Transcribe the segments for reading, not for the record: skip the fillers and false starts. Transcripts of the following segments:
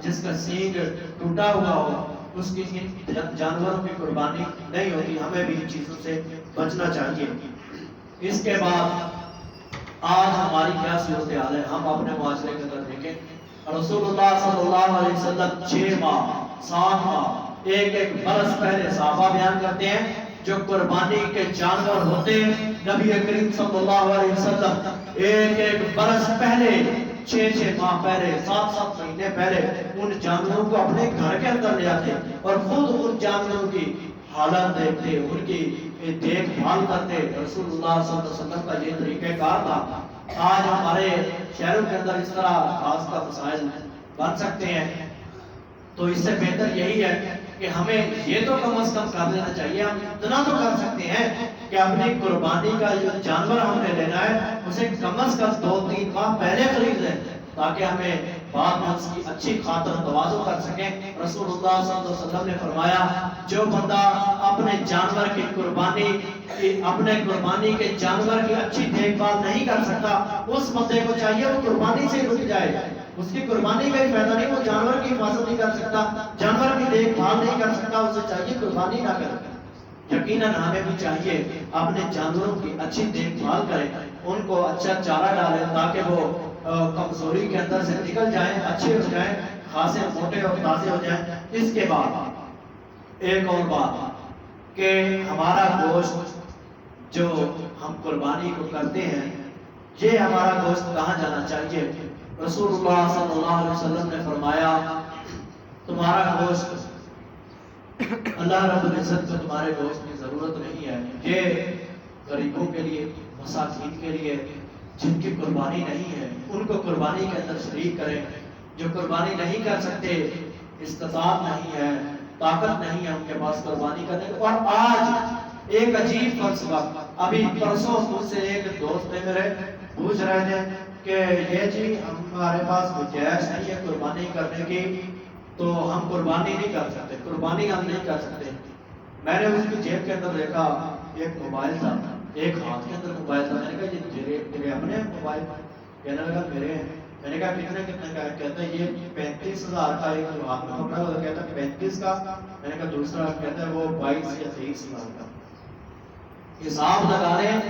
جس کا سینگ ٹوٹا ہوا ہو اس کی جانوروں کی قربانی نہیں ہوتی. ہمیں بھی ان چیزوں سے بچنا چاہیے. اس کے بعد آج ہماری کیا صورتحال ہے ہم اپنے معاشرے کے اندر دیکھیں. رسول اللہ صلی اللہ علیہ وسلم 6 ماہ 7 ماہ ایک برس پہلے صحابہ بیان کرتے ہیں جو قربانی کے جانور ہوتے ہیں. نبی کریم صلی اللہ علیہ وسلم ایک برس پہلے 6 ماہ پہلے 7 مہینے پہلے ان جانوروں کو اپنے گھر کے اندر لے آتے اور خود ان جانوروں کی حالت دیکھتے, ان کی دیکھ بھال کرتے. رسول اللہ صلی اللہ علیہ وسلم کا یہ طریقہ کار تھا. آج ہمارے شہروں کے اندر اس طرح خاص کا مسائل بن سکتے ہیں, تو اس سے بہتر یہی ہے کہ ہمیں یہ تو کم از کم کر لینا چاہیے. ہم اتنا تو کر سکتے ہیں کہ اپنی قربانی کا جو جانور ہم نے لینا ہے اسے کم از کم 2-3 ماہ پہلے خرید لیں تاکہ ہمیں بعد میں اس کی اچھی خاطر تواضع کر سکیں. رسول اللہ صلی اللہ علیہ وسلم نے فرمایا جو بندہ اپنے جانور کی قربانی کے جانور کی اچھی دیکھ بھال نہیں کر سکتا اس بندے کو چاہیے وہ قربانی سے رک جائے. اس کی قربانی کا ہی فائدہ نہیں, وہ جانور کی حفاظت نہیں کر سکتا, جانور کی دیکھ بھال نہیں کر سکتا, اسے چاہیے قربانی نہ کرے. یقیناً ہمیں بھی چاہیے اپنے جانوروں کی اچھی دیکھ بھال کریں, ان کو اچھا چارہ ڈالیں تاکہ وہ کمزوری کے اندر سے نکل جائیں, اچھے ہو جائیں, خاصے موٹے اور تازے ہو جائیں. اس کے بعد ایک اور بات کہ ہمارا گوشت جو ہم قربانی کو کرتے ہیں یہ ہمارا گوشت کہاں جانا چاہیے. رسول اللہ صلی اللہ علیہ وسلم نے فرمایا تمہارا گوشت اللہ رب العزت کو تمہارے گوشت کی ضرورت نہیں ہے, یہ غریبوں کے لیے مساکین کے لیے جن کی قربانی نہیں ہے ان کو قربانی کے اندر شریک کریں. جو قربانی نہیں کر سکتے, استطاعت نہیں ہے, طاقت نہیں ہے ان کے پاس قربانی کرنے کو. اور آج ایک عجیب فلسفہ, ابھی پرسوں مجھ سے ایک دوست نے میرے پوچھ رہے تھے کہ یہ جی ہمارے پاس گنجائش نہیں ہے قربانی کرنے کی تو ہم قربانی نہیں کر سکتے, قربانی ہم نہیں کر سکتے. میں نے اس کی جیب کے اندر دیکھا ایک موبائل تھا, ایک ہاتھ کے اندر موبائل تھا. میں نے کہا یہ تیرے اپنے موبائل؟ کہنے لگا میرے ہیں. میں نے کہا کتنے کا ہے؟ کہتا ہے یہ 35,000 کا ایک جو ہاتھ میں پکڑا ہوا کہتا ہے 35 کا. میں نے کہا دوسرا کہتا ہے وہ 22 یا 23,000 کا. حساب لگا رہے ہیں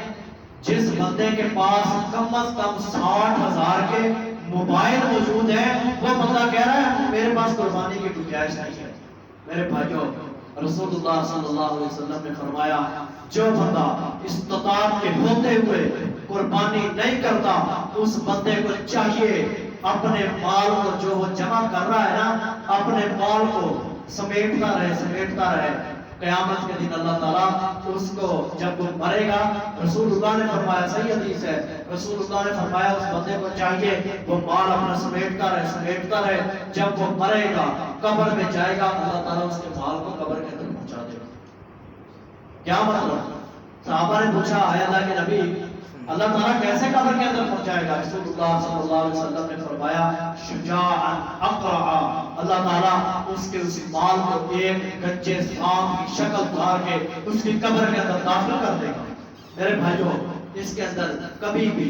جس بندے کے پاس کم از کم 60,000 کے موبائل موجود ہیں وہ بندہ کہہ رہا ہے میرے پاس قربانی کی گنجائش نہیں ہے. میرے بھائیوں رسول اللہ صلی اللہ علیہ وسلم نے فرمایا جو بندہ استطاعت کے ہوتے ہوئے قربانی نہیں کرتا اس بندے کو چاہیے اپنے مال کو جو وہ جمع کر رہا ہے نا اپنے مال کو سمیٹتا رہے. قیامت کے دن اللہ تعالیٰ اس کو جب وہ مرے گا, رسول اللہ نے فرمایا, صحیح حدیث ہے, رسول اللہ نے فرمایا اس بندے کو چاہیے وہ مال اپنا سمیٹتا رہے. جب وہ مرے گا قبر میں جائے گا اللہ تعالیٰ اس کے مال کو قبر کے اندر پہنچا دے گا. کیا مطلب؟ صحابہ نے پوچھا اے اللہ کے نبی اللہ تعالیٰ کیسے قبر کے اندر پہنچائے گا؟ رسول اللہ صلی اللہ علیہ وسلم نے فرمایا شجاعا اقرعا, اللہ تعالیٰ اس کے اس مال کو ایک گنجے سانپ کی شکل دھار کے اس کی قبر کے اندر داخل کر دے گا. میرے بھائیوں اس کے اندر کبھی بھی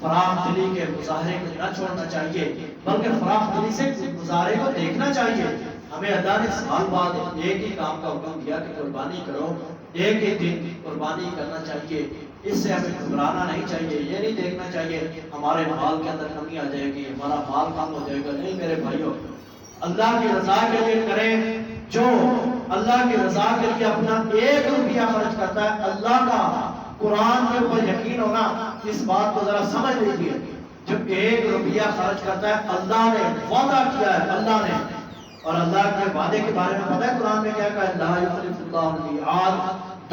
فراخ دلی کے مظاہرے کو نہ چھوڑنا چاہیے بلکہ فراخ دلی سے مظاہرے کو دیکھنا چاہیے. ہمیں اللہ نے سال بعد ایک ہی کام کا حکم دیا کہ قربانی کرو, ایک ہی دن قربانی کرنا چاہیے. اس سے ہمیں گھبرانا نہیں چاہیے, یہ نہیں دیکھنا چاہیے ہمارے مال کے اندر کمی آ جائے گی, ہمارا مال کم ہو جائے گا. نہیں میرے بھائیوں اللہ کی رضا کے لیے کریں. جو اللہ کی رضا کے لیے اپنا 1 روپیہ خرچ کرتا ہے, اللہ کا قرآن کے اوپر یقین ہونا اس بات کو ذرا سمجھ لیجیے, جو 1 روپیہ خرچ کرتا ہے اللہ نے وعدہ کیا ہے, اللہ نے, اور اللہ کے وعدے کے بارے میں پتہ ہے قرآن میں کیا کہا ہے, لا یخلف اللہ المیعاد,